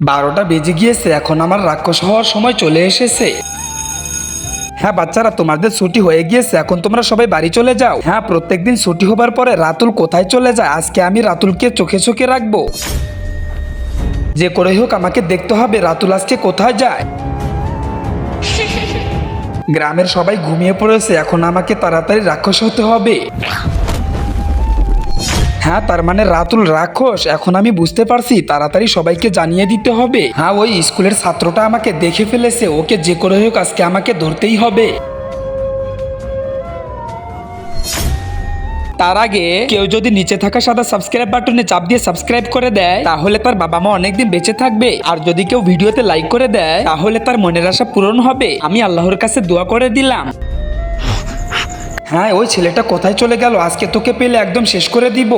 12টা বেজে গিয়েছে, এখন আমার রাক্ষস হওয়ার সময় চলে এসেছে। হ্যাঁ বাচ্চারা, তোমাদের ছুটি হয়ে গিয়েছে, এখন তোমরা সবাই বাড়ি চলে যাও। হ্যাঁ, প্রত্যেকদিন ছুটি হবার পরে রাতুল কোথায় চলে যায়, আজকে আমি রাতুলকে চোখে চোখে রাখবো। যে করে হোক আমাকে দেখতে হবে রাতুল আজকে কোথায় যায়। গ্রামের সবাই ঘুমিয়ে পড়েছে, এখন আমাকে তাড়াতাড়ি রাক্ষস হতে হবে। হ্যাঁ, তার মানে রাতুল রাক্ষস, এখন আমি বুঝতে পারছি, তাড়াতাড়ি সবাইকে জানিয়ে দিতে হবে। হ্যাঁ, ওই স্কুলের ছাত্রটা আমাকে দেখে ফেলেছে, ওকে যে করে হোক আজকে আমাকে ধরতেই হবে। তার আগে কেউ যদি নিচে থাকা সাদা সাবস্ক্রাইব বাটনে চাপ দিয়ে সাবস্ক্রাইব করে দেয়, তাহলে তার বাবা মা অনেকদিন বেঁচে থাকবে। আর যদি কেউ ভিডিওতে লাইক করে দেয়, তাহলে তার মনের আশা পূরণ হবে। আমি আল্লাহর কাছে দোয়া করে দিলাম। হ্যাঁ, ওই ছেলেটা কোথায় চলে গেল, আজকে তোকে পেলে একদম শেষ করে দিব।